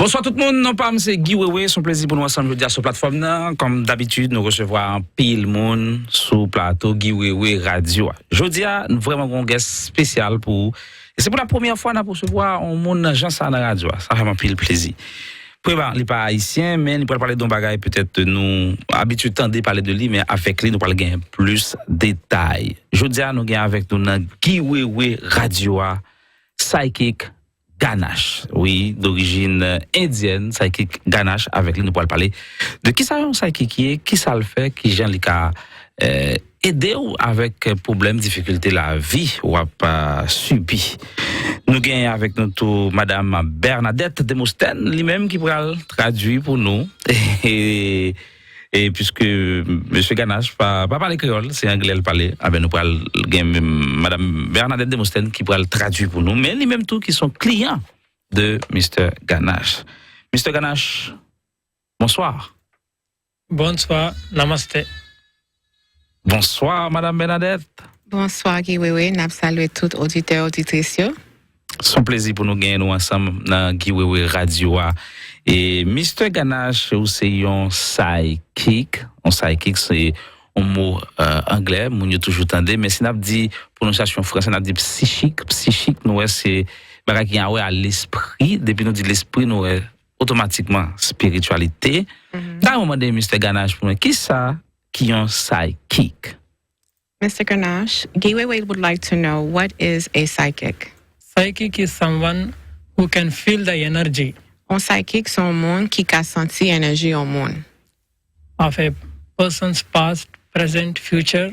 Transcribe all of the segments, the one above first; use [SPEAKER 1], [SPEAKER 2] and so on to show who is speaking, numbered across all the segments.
[SPEAKER 1] Bonsoir tout le monde, non pas c'est WEWE, son plaisir pour nous ensemble aujourd'hui sur la plateforme. Comme d'habitude, nous recevons un pile monde sur le plateau WEWE Radio. Aujourd'hui, nous vraiment un guest spécial pour. Et c'est pour la première fois que nous recevons un monde gens ça dans la radio. Ça fait un pile plaisir. Il n'est pas haïtien, mais il peut parler d'un bagage peut-être nous habitués de parler de lui, mais avec lui, nous parlons gagner plus de détails. Aujourd'hui, nous gagnons avec nous dans WEWE Radio, PSYCHIC GANESH, oui, d'origine indienne, PSYCHIC GANESH, avec lui, nous pourrons parler de qui ça est psychique, qui ça le fait, qui j'en li ka aider avec problème, difficulté la vie ou pas subi. Nous gagnons avec nous tout Madame Bernadette Demostène, lui-même qui pourra traduire pour nous. Et puisque Monsieur Ganesh pas parler créole, c'est anglais le parler, nous pourrons gagner Madame Bernadette Demostène qui pourra le traduire pour nous, mais lui-même tout qui sont clients de Mr. Ganesh. Mr. Ganesh, bonsoir.
[SPEAKER 2] Bonsoir, namaste.
[SPEAKER 1] Bonsoir, Madame Bernadette.
[SPEAKER 3] Bonsoir, WEWE. N'a salué tout auditeur, auditrice.
[SPEAKER 1] C'est un plaisir pour nous gagner nous ensemble dans WEWE Radio. Et Mr. Ganesh, c'est un psychic. Un psychic, c'est un mot anglais, mon yo toujours tendé, mais si on dit prononciation française, on dit psychique. Psychique, nous c'est bagage qui a à l'esprit. Depuis nous dit l'esprit, nous automatiquement spiritualité. Dans le moment de Mr. Ganesh, pour nous, qui ça qui est un psychic?
[SPEAKER 3] Mr. Ganesh, WEWE would like to know what is a psychic.
[SPEAKER 2] Psychic is someone who can feel the energy
[SPEAKER 3] Un psychic, c'est un monde qui a senti énergie au monde.
[SPEAKER 2] of a person's past, present, future.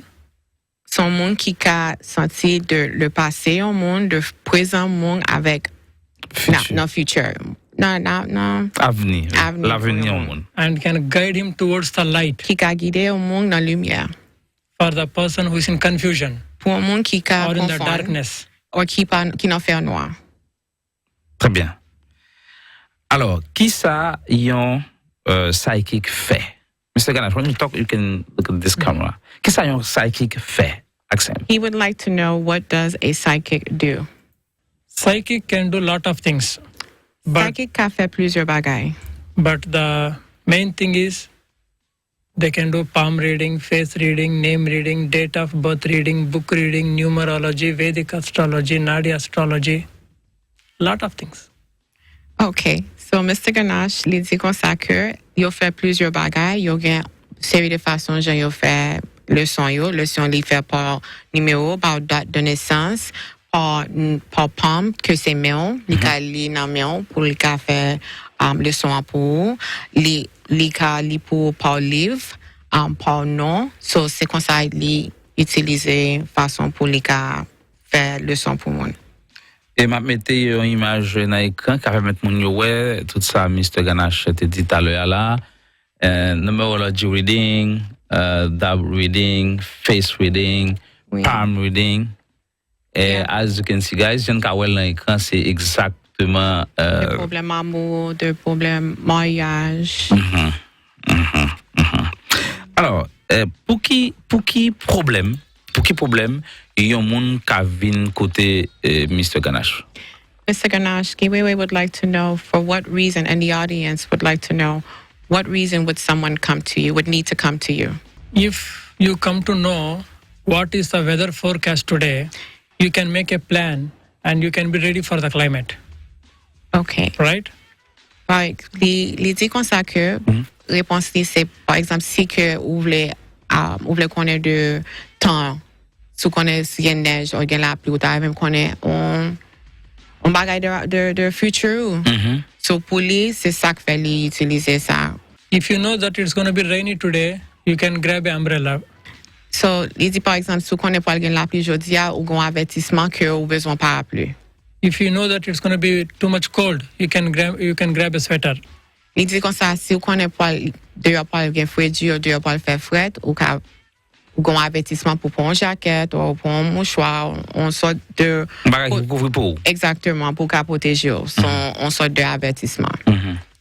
[SPEAKER 3] C'est un monde qui a senti le passé au monde, le présent au monde avec non future. Non.
[SPEAKER 1] Avenir. L'avenir au monde.
[SPEAKER 2] And can guide him towards the light
[SPEAKER 3] Qui a guidé au monde dans la lumière.
[SPEAKER 2] for the person who is in confusion
[SPEAKER 3] Pour un monde qui a
[SPEAKER 2] or in the
[SPEAKER 3] confond
[SPEAKER 2] darkness.
[SPEAKER 3] ou qui n'a fait noir.
[SPEAKER 1] Très bien. Alors, qui ça y a psychic fait? Mr. Ganesh, when you talk, you can look at this camera. Qui ça y a psychic fait? Accent.
[SPEAKER 3] He would like to know what does a psychic do.
[SPEAKER 2] Psychic can do a lot of things, but
[SPEAKER 3] Psychic a fait plusieurs bagailles.
[SPEAKER 2] the main thing is they can do palm reading, face reading, name reading, date of birth reading, book reading, numerology, Vedic astrology, Nadi astrology, lot of things.
[SPEAKER 3] OK. So, Mr. Ganesh, il dit comme ça que il fait plusieurs bagailles. Il y a une série de façons dont il fait leçon. Leçon, il fait par numéro, par date de naissance, par palm, que c'est mail. Il a li dans mail pour il a fait leçon pour il a li pour par livre, par nom. So, c'est comme ça il utilise façon pour il a faire leçon pour moi.
[SPEAKER 1] Et m'a mettez une image dans l'écran qui va mettre mon ouais tout ça Mr. Ganesh te dit tout à l'heure là numerology reading, dab reading, face reading, palm reading. Et as you can see guys, je ne vois dans l'écran c'est exactement
[SPEAKER 3] de problème amour, de problème mariage.
[SPEAKER 1] Alors, pour qui problème il y a un monde qui vient côté Mr. Ganesh.
[SPEAKER 3] Mr. Ganesh, WEWE would like to know for what reason, and the audience would like to know what reason would someone come to you, would need to come to you.
[SPEAKER 2] If you come to know what is the weather forecast today, you can make a plan and you can be ready for the climate.
[SPEAKER 3] OK.
[SPEAKER 2] Right?
[SPEAKER 3] Right. Il dit comme ça que réponse c'est par exemple si que vous voulez connaître de temps, si vous connaissez une neige ou une la pluie, ou même connaître on bagaille de futur. So pour lui c'est ça que fait lui utiliser ça.
[SPEAKER 2] If you know that it's going to be rainy today, you can grab an umbrella.
[SPEAKER 3] So il dit par exemple si vous connaissez pas la pluie aujourd'hui ou un avertissement que vous besoin parapluie.
[SPEAKER 2] If you know that it's going to be too much cold, you can grab a sweater.
[SPEAKER 3] Il dit comme ça, si vous connaissez pas dehors pas le frais dur, dehors pas le faire fret, ou un avertissement pour prendre une jaquette ou pour un mouchoir, on sort de exactement pour protéger, on sort de avertissement.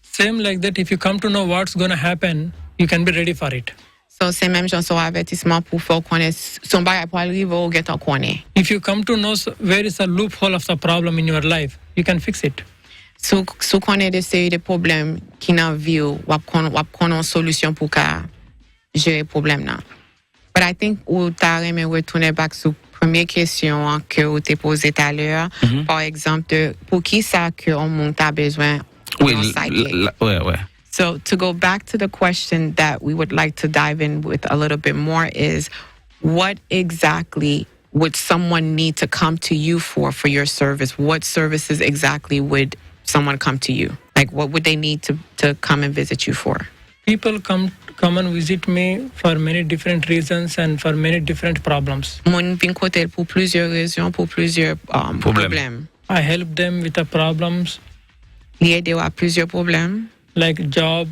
[SPEAKER 2] Same like that, if you come to know what's going to happen, you can be ready for it.
[SPEAKER 3] So c'est même genre un avertissement pour faire connaître son bagage pour arriver ou get en connaître.
[SPEAKER 2] If you come to know where is the loophole of the problem in your life, you can fix it.
[SPEAKER 3] Sou konnen de série de problèmes qui nan vie ou konnen solution pour ka gérer problème nan. But I think ou ta reme retourner back sou première question que ou te posé tout à l'heure. Par exemple, pour qui ça que on monte a besoin d'un psychic?
[SPEAKER 1] Ouais.
[SPEAKER 3] So to go back to the question that we would like to dive in with a little bit more is, what exactly would someone need to come to you for your service? What services exactly would someone come to you? Like, what would they need to come and visit you for?
[SPEAKER 2] People come and visit me for many different reasons and for many different problems.
[SPEAKER 3] Moun vin kote pour plusieurs raisons, pour plusieurs problèmes.
[SPEAKER 2] I help them with the problems
[SPEAKER 3] Li ede ou a plusieurs problèmes.
[SPEAKER 2] like job,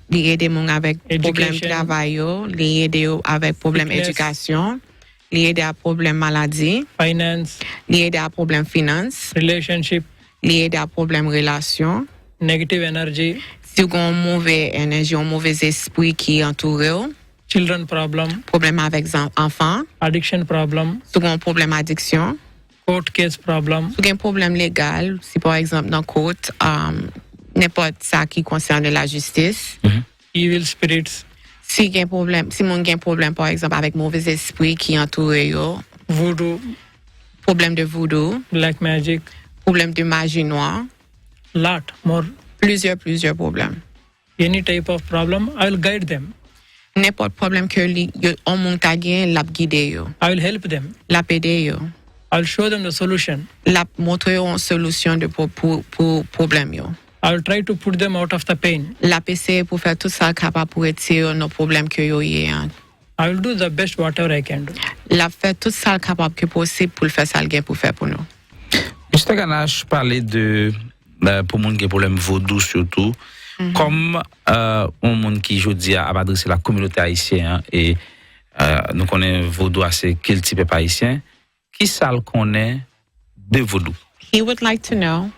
[SPEAKER 3] Li ede moun avec problème
[SPEAKER 2] Education.
[SPEAKER 3] travail yo, li ede ou avec problème
[SPEAKER 2] Sickness.
[SPEAKER 3] éducation, li ede a problème maladie,
[SPEAKER 2] finance,
[SPEAKER 3] li ede a problème finance,
[SPEAKER 2] relationship,
[SPEAKER 3] li ede a problème relation.
[SPEAKER 2] negative energy,
[SPEAKER 3] Si vous avez une mauvaise énergie, un mauvais esprit qui entoure ou,
[SPEAKER 2] children problem,
[SPEAKER 3] problème avec enfants,
[SPEAKER 2] addiction problem,
[SPEAKER 3] si vous avez un problème d'addiction,
[SPEAKER 2] court case problem,
[SPEAKER 3] si vous avez un problème légal, si par exemple dans la courte, n'importe ça qui concerne la justice,
[SPEAKER 2] evil spirits,
[SPEAKER 3] si vous avez un problème par exemple avec mauvais esprit qui entoure ou,
[SPEAKER 2] voodoo,
[SPEAKER 3] problème de voodoo,
[SPEAKER 2] black magic,
[SPEAKER 3] problème de magie noire,
[SPEAKER 2] lot more.
[SPEAKER 3] plusieurs problèmes.
[SPEAKER 2] Any type of problem, I will guide them.
[SPEAKER 3] N'importe problème que on monte à gain, l'a guider yo,
[SPEAKER 2] I will help them.
[SPEAKER 3] l'a aider yo,
[SPEAKER 2] I will show them the solution.
[SPEAKER 3] l'a montrer une solution de pour problème yo.
[SPEAKER 2] I will try to put them out of the pain.
[SPEAKER 3] La PC pour faire tout ça capable pour retirer nos problèmes que yo y a.
[SPEAKER 2] I will do the best whatever I can do.
[SPEAKER 3] La fait tout ça capable que possible pour faire ça le gain pour faire pour nous.
[SPEAKER 1] Mr. Ganache parlait de pour moun qui problème vaudou surtout comme un monde qui jodi a adressé la communauté haïtienne et nous connaissons vaudou assez quel type de haïtien qui ça le connaît de vaudou.
[SPEAKER 3] He would like to know,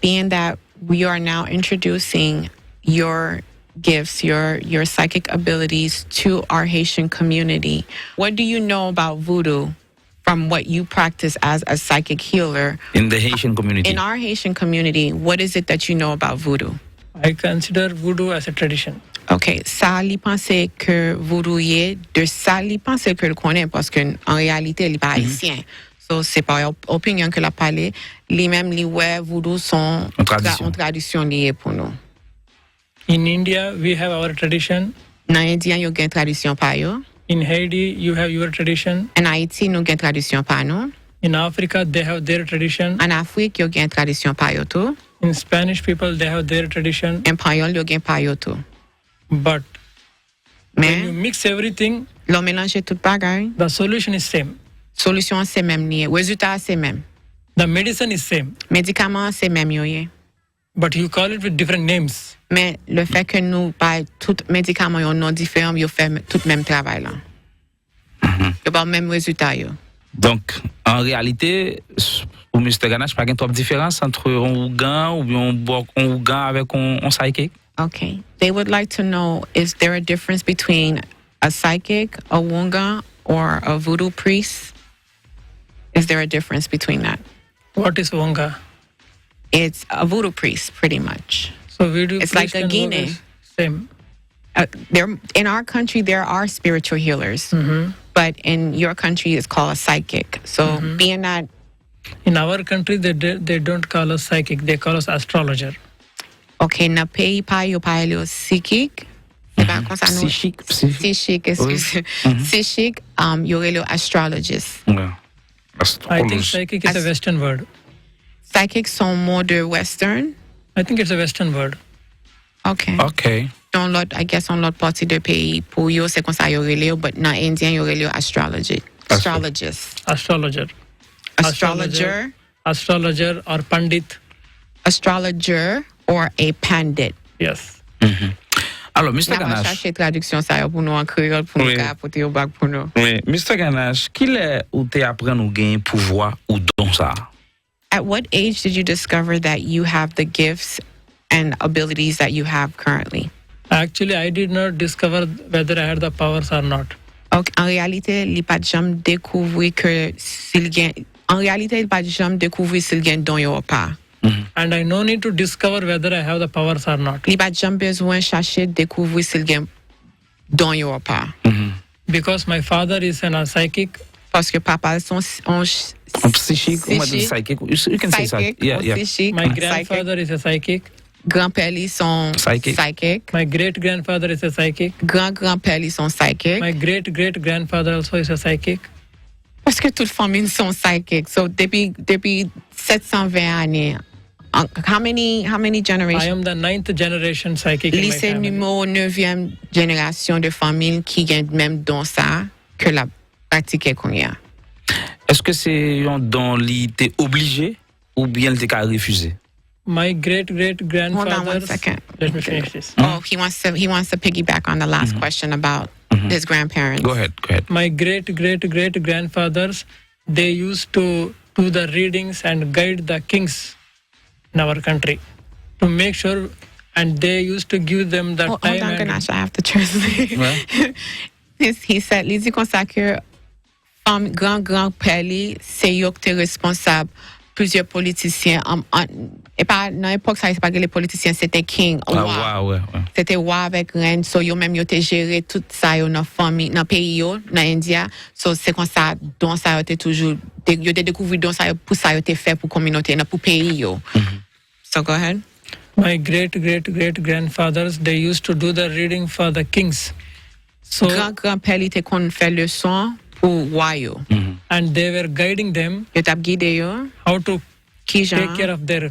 [SPEAKER 3] being that we are now introducing your gifts, your psychic abilities to our Haitian community. What do you know about voodoo from what you practice as a psychic healer?
[SPEAKER 1] In the Haitian community.
[SPEAKER 3] In our Haitian community, what is it that you know about voodoo?
[SPEAKER 2] I consider voodoo as a tradition.
[SPEAKER 3] OK, ça li pense que voodoo yé, de ça li pense que le connaît parce que en réalité il est pas haïtien. So c'est pas opinion que la parler, li même li ouais voodoo sont en tradition liée pour nous.
[SPEAKER 2] In India, we have our tradition.
[SPEAKER 3] Dans Indien yo gen tradition pa yo.
[SPEAKER 2] In Haiti, you have your tradition.
[SPEAKER 3] En Haïti nou gen tradition pa nou.
[SPEAKER 2] In Africa, they have their tradition.
[SPEAKER 3] En Afrique yo gen tradition pa yo tou.
[SPEAKER 2] In Spanish people, they have their tradition.
[SPEAKER 3] En Panyol yo gen pa yo tou.
[SPEAKER 2] But when you
[SPEAKER 3] Men,
[SPEAKER 2] mix everything,
[SPEAKER 3] l'on mélange tout bagay,
[SPEAKER 2] the solution is same.
[SPEAKER 3] solution c'est même lié, résultat c'est même.
[SPEAKER 2] The medicine is same,
[SPEAKER 3] Médicament c'est même yo yé.
[SPEAKER 2] but you call it with different names.
[SPEAKER 3] Mais le fait que nous pas tout médicament yon non différent, yo fait tout même travail là. Yo pas même résultat yo.
[SPEAKER 1] Donc en réalité pour Mr. Ganache pas une trop différence entre un Ougan ou bien un Ougan avec un psychic.
[SPEAKER 3] Okay. They would like to know, is there a difference between a psychic, a wunga, or a voodoo priest? Is there a difference between that?
[SPEAKER 2] What is Wanga?
[SPEAKER 3] It's a voodoo priest, pretty much.
[SPEAKER 2] So we do.
[SPEAKER 3] It's like a Gade.
[SPEAKER 2] Same.
[SPEAKER 3] There, in our country, there are spiritual healers, but in your country, it's called a psychic. So being that,
[SPEAKER 2] In our country, they don't call us psychic. They call us astrologer.
[SPEAKER 3] okay, na pays pa yo psychic. C'est pas comme ça, non? Psychic, excuse. Psychic, yo relo astrologist.
[SPEAKER 1] Ouais.
[SPEAKER 2] I think psychic is a Western word.
[SPEAKER 3] Psychics sont more de western.
[SPEAKER 2] I think it's a Western word.
[SPEAKER 3] Okay.
[SPEAKER 1] OK.
[SPEAKER 3] I guess on l'autre partie de pays, pour yo, c'est comme ça yo relo, but na Indien yo relo astrologist.
[SPEAKER 2] Astrologer. Astrologer or pandit.
[SPEAKER 3] Astrologer or a pandit.
[SPEAKER 2] Yes.
[SPEAKER 1] Alors, Mr.
[SPEAKER 3] On va
[SPEAKER 1] Ganache.
[SPEAKER 3] chercher traduction ça yo pour nous en créole pour nous
[SPEAKER 1] Oui.
[SPEAKER 3] apporter au bac pour nous.
[SPEAKER 1] Oui, Mr. Ganache, qui est ou te apprend ou gain pouvoir ou don ça?
[SPEAKER 3] At what age did you discover that you have the gifts and abilities that you have currently?
[SPEAKER 2] Actually, I did not discover whether I had the powers or not.
[SPEAKER 3] Okay. En réalité, il pas jamais découvert que s'il gagne. En réalité, il pas jamais découvert s'il gagne don yo ou pas.
[SPEAKER 2] and I no need to discover whether I have the powers or not.
[SPEAKER 3] Li pa jam bezwen chache découvrir s'il gen don yo ou pas.
[SPEAKER 2] Because my father is a psychic.
[SPEAKER 3] Parce que papa son
[SPEAKER 1] Psychic, psychic. You can say psychic. Yeah.
[SPEAKER 3] Psychic,
[SPEAKER 2] My grandfather is a psychic.
[SPEAKER 3] Grand-père li son psychic.
[SPEAKER 2] My great-grandfather is a psychic.
[SPEAKER 3] Grand-grand-père li son psychic.
[SPEAKER 2] My great-great-grandfather also is a psychic.
[SPEAKER 3] Parce que toute famille sont psychic. So depuis 720 années, how many generations?
[SPEAKER 2] I am the 9th generation psychic in my
[SPEAKER 3] Lycée
[SPEAKER 2] family.
[SPEAKER 3] numéro 9e génération de famille qui gagne même don ça que la pratique qu'on y a.
[SPEAKER 1] Est-ce que c'est un don qui était obligé ou bien il était refusé?
[SPEAKER 2] My great-great-grandfather.
[SPEAKER 3] Hold on 1 second.
[SPEAKER 2] Let me finish this.
[SPEAKER 3] Oh, he wants to piggyback on the last question about his grandparents.
[SPEAKER 1] Go ahead.
[SPEAKER 2] My great-great-great-grandfathers, they used to do the readings and guide the kings in our country to make sure, and they used to give them the
[SPEAKER 3] Hold
[SPEAKER 2] time.
[SPEAKER 3] on, Ganesh, I have to translate.
[SPEAKER 1] Ouais.
[SPEAKER 3] He said, li di kon sa ke grand-grand-père li, c'est yo qui était responsable. Plusieurs politiciens, et pas, dans l'époque, ça, c'est pas que les politiciens, c'était king, roi.
[SPEAKER 1] Ouais.
[SPEAKER 3] C'était roi avec reine, so yo même yo te géré tout ça yo dans famille, dans pays yo, dans India. So c'est comme ça, don ça yo te toujours, yo te découvrir don ça yo pour ça yo te fait pour communauté, pour pays yo. So go ahead.
[SPEAKER 2] My great-great-great-grandfathers, they used to do the reading for the kings. So,
[SPEAKER 3] Grand-grand-père li te kon fait leçon pour roi yo.
[SPEAKER 2] and they were guiding them
[SPEAKER 3] Yo tap guide yo,
[SPEAKER 2] how to
[SPEAKER 3] ki
[SPEAKER 2] take care
[SPEAKER 3] jan,
[SPEAKER 2] of their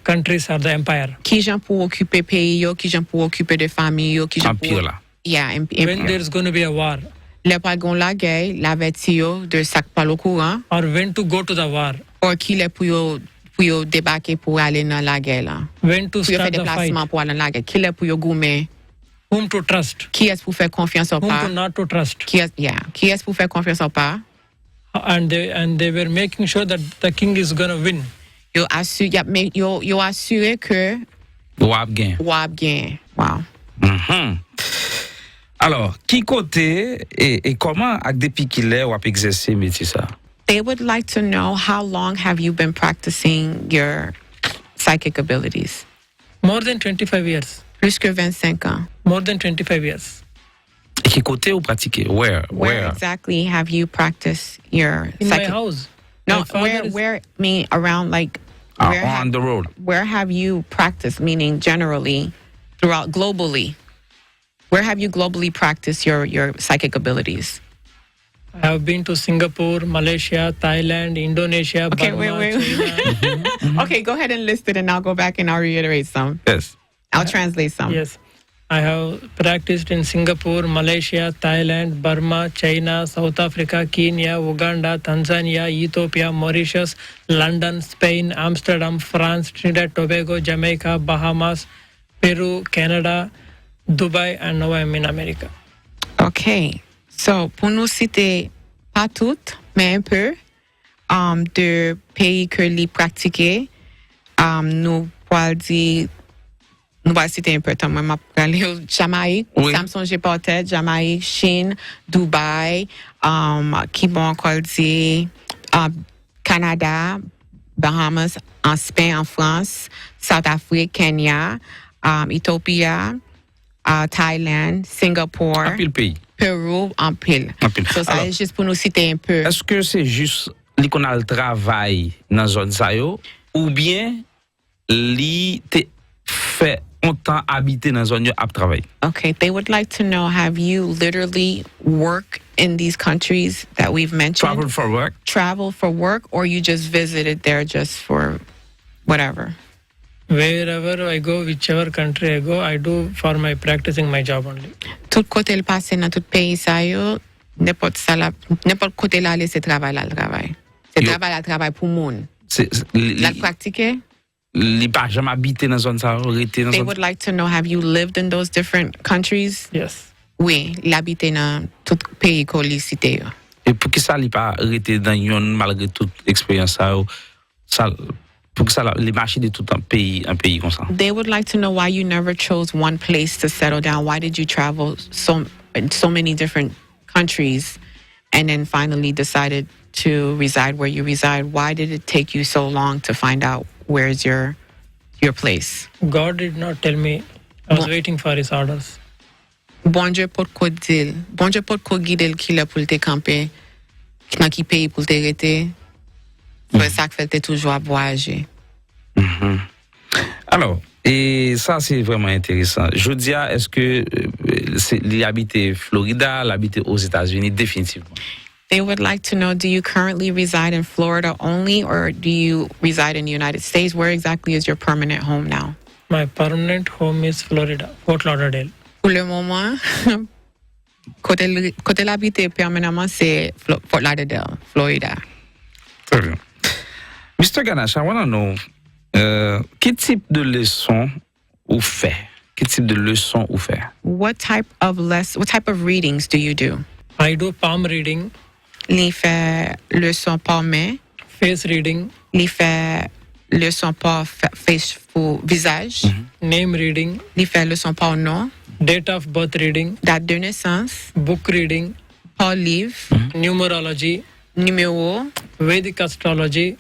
[SPEAKER 2] countries or the empire.
[SPEAKER 3] ki jan pour occuper pays yo, ki jan pour occuper de famille yo, ki jan
[SPEAKER 1] Empire
[SPEAKER 3] pour...
[SPEAKER 1] là.
[SPEAKER 3] Yeah,
[SPEAKER 2] When there's going to be a war,
[SPEAKER 3] le pa gon la guerre, la veti yo de sak pa lo courant,
[SPEAKER 2] or when to go to the war,
[SPEAKER 3] ou ki le pou yo débarquer pour aller dans la guerre là.
[SPEAKER 2] when to
[SPEAKER 3] Pour yo
[SPEAKER 2] start
[SPEAKER 3] faire
[SPEAKER 2] the fight,
[SPEAKER 3] déplacement pour aller dans la guerre. Qui le pour yo goumer,
[SPEAKER 2] whom to trust,
[SPEAKER 3] qui est pour faire confiance ou
[SPEAKER 2] whom
[SPEAKER 3] pas?
[SPEAKER 2] to not to trust.
[SPEAKER 3] Qui est pour faire confiance ou pas?
[SPEAKER 2] And they were making sure that the king is going to win.
[SPEAKER 3] Yo assuré que
[SPEAKER 1] Wap gen.
[SPEAKER 3] wap gen. Wow.
[SPEAKER 1] Alors, qui côté et comment ak depuis qu'il est wap exercer métier ça?
[SPEAKER 3] They would like to know how long have you been practicing your psychic abilities?
[SPEAKER 2] More than 25 years.
[SPEAKER 3] Plus que 25 ans.
[SPEAKER 2] More than 25 years.
[SPEAKER 1] Et qui côté ou pratiquer? Where?
[SPEAKER 3] Where exactly have you practiced your
[SPEAKER 2] In my
[SPEAKER 3] psychic?
[SPEAKER 2] house.
[SPEAKER 3] No,
[SPEAKER 2] My father
[SPEAKER 3] where mean around like
[SPEAKER 1] On the road.
[SPEAKER 3] where have you practiced, meaning generally throughout globally? Where have you globally practiced your psychic abilities?
[SPEAKER 2] I have been to Singapore, Malaysia, Thailand, Indonesia,
[SPEAKER 3] Okay,
[SPEAKER 2] Burma,
[SPEAKER 3] wait.
[SPEAKER 2] China.
[SPEAKER 3] Okay, go ahead and list it and I'll go back and I'll reiterate some.
[SPEAKER 1] Yes.
[SPEAKER 3] I'll translate some.
[SPEAKER 2] Yes. I have practiced in Singapore, Malaysia, Thailand, Burma, China, South Africa, Kenya, Uganda, Tanzania, Ethiopia, Mauritius, London, Spain, Amsterdam, France, Trinidad, Tobago, Jamaica, Bahamas, Peru, Canada, Dubai, and now I'm in America.
[SPEAKER 3] Okay. So, pour nous citer pas toutes, mais un peu de pays que les pratiquer, nous pouvons dire, nous allons citer un peu. Moi, je vais aller au Jamaïque,
[SPEAKER 1] Oui.
[SPEAKER 3] Samson, j'ai pas tête, Jamaïque, Chine, Dubaï, qui vont encore dire Canada, Bahamas, en Espagne, en France, South Afrique, Kenya, Ethiopia, Thailand, Singapore,
[SPEAKER 1] Apil pays.
[SPEAKER 3] Peru, en pile.
[SPEAKER 1] En pile.
[SPEAKER 3] So, ça
[SPEAKER 1] Alors,
[SPEAKER 3] est juste pour nous citer un peu.
[SPEAKER 1] est-ce que c'est juste li qu'on a le travail dans zone ça yo ou bien li te fait longtemps habiter dans zone yo ap travail?
[SPEAKER 3] Okay, they would like to know, have you literally worked in these countries that we've mentioned?
[SPEAKER 1] Travel for work?
[SPEAKER 3] Travel for work, or you just visited there just for whatever?
[SPEAKER 2] Wherever I go, whichever country I go, I do for my practicing my job only.
[SPEAKER 3] Tout côté le passé dans tout pays ça yo, n'importe côté là aller c'est travail là le travail. C'est
[SPEAKER 1] Yo.
[SPEAKER 3] travail pour monde.
[SPEAKER 1] Li
[SPEAKER 3] La pratiquer?
[SPEAKER 1] pas jamais habiter dans zone ça, rete dans
[SPEAKER 3] They
[SPEAKER 1] zone.
[SPEAKER 3] would like to know, have you lived in those different countries?
[SPEAKER 2] Yes.
[SPEAKER 3] Oui, l'habiter dans tout pays qu'on li cité yo.
[SPEAKER 1] Et pour que ça li pas rete dans yon malgré toute expérience ça yo, ça pour que ça les marcher de tout un pays comme ça.
[SPEAKER 3] They would like to know why you never chose one place to settle down. Why did you travel so many different countries and then finally decided to reside where you reside? Why did it take you so long to find out where's your place.
[SPEAKER 2] God did not tell me. I was waiting for his orders.
[SPEAKER 3] Bon Dieu pot ko dil. Bon Dieu pot ko guide l ki la pou te camper. Nan ki pays pou te rete. C'est ça que fait te toujours à voyager.
[SPEAKER 1] Alors, et ça c'est vraiment intéressant. Jodia, est-ce que l'habiter Florida, l'habiter aux États-Unis définitivement?
[SPEAKER 3] They would like to know, do you currently reside in Florida only, or do you reside in the United States? Where exactly is your permanent home now?
[SPEAKER 2] My permanent home is Florida, Fort Lauderdale.
[SPEAKER 3] Pour le moment, côté l'habiter permanemment, c'est Fort Lauderdale, Florida.
[SPEAKER 1] Très bien. Mr. Ganesh, I want to know, quel type de leçon ou fait? Quel type de leçon ou fait?
[SPEAKER 3] What type of readings do you do?
[SPEAKER 2] I do palm reading,
[SPEAKER 3] Li fait leçon par main,
[SPEAKER 2] face reading,
[SPEAKER 3] li fait leçon par face pour visage,
[SPEAKER 2] name reading,
[SPEAKER 3] li fait leçon par nom,
[SPEAKER 2] date of birth reading,
[SPEAKER 3] date de naissance,
[SPEAKER 2] book reading,
[SPEAKER 3] par livre,
[SPEAKER 2] numerology,
[SPEAKER 3] numéro,
[SPEAKER 2] Vedic astrology,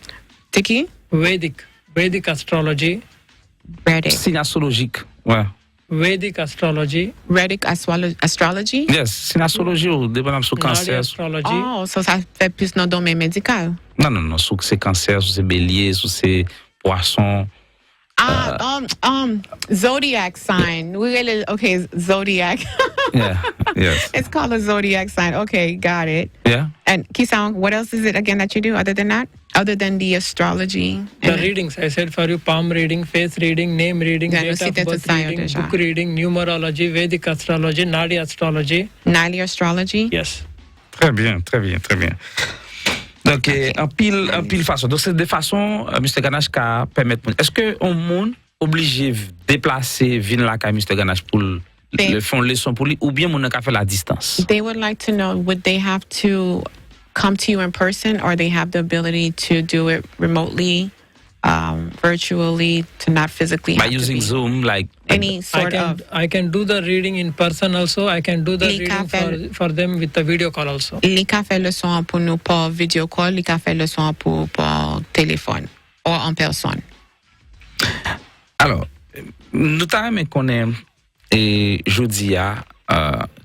[SPEAKER 3] c'est qui?
[SPEAKER 2] Vedic astrology,
[SPEAKER 3] Rete.
[SPEAKER 1] Signe astrologique, ouais.
[SPEAKER 2] Vedic astrology,
[SPEAKER 3] Vedic astrology?
[SPEAKER 1] Yes, signe astrologie ou dépendant sous
[SPEAKER 2] Nadi
[SPEAKER 1] cancer.
[SPEAKER 2] astrology,
[SPEAKER 3] Oh, so ça fait plus dans le domaine médical.
[SPEAKER 1] Non, sous c'est cancer, sous c'est bélier, sous c'est poisson.
[SPEAKER 3] Zodiac sign. Okay, zodiac.
[SPEAKER 1] Yeah, yes.
[SPEAKER 3] It's called a zodiac sign. Okay, got it.
[SPEAKER 1] Yeah.
[SPEAKER 3] And Kisang, what else is it again that you do other than that? Other than the astrology?
[SPEAKER 2] the readings I said for you: palm reading, face reading, name reading,
[SPEAKER 3] Yeah,
[SPEAKER 2] date
[SPEAKER 3] no,
[SPEAKER 2] of
[SPEAKER 3] c'est
[SPEAKER 2] birth
[SPEAKER 3] tout ça,
[SPEAKER 2] reading,
[SPEAKER 3] déjà.
[SPEAKER 2] book reading, numerology, Vedic astrology, Nadi astrology.
[SPEAKER 3] Nali astrology?
[SPEAKER 2] Yes.
[SPEAKER 1] Très bien. Donc, en pile façon. Donc, c'est des façons, Mr. Ganesh, qui permettent. Est-ce que on monde obligé de déplacer venir là, Mr. Ganesh, pour le fond leçon pour lui, ou bien on a fait la distance?
[SPEAKER 3] They would like to know, would they have to come to you in person, or they have the ability to do it remotely, virtually, to not physically
[SPEAKER 1] By
[SPEAKER 3] have to
[SPEAKER 1] using
[SPEAKER 3] be
[SPEAKER 1] Zoom, like
[SPEAKER 3] any sort of...
[SPEAKER 2] I can do the reading in person also. I can do the
[SPEAKER 3] Lika
[SPEAKER 2] reading for them with the video call also.
[SPEAKER 3] Li ka fait le son pour nous par video call, li ka fait le son pour par téléphone, ou en personne.
[SPEAKER 1] Alors, nous t'avons connaît et Jodia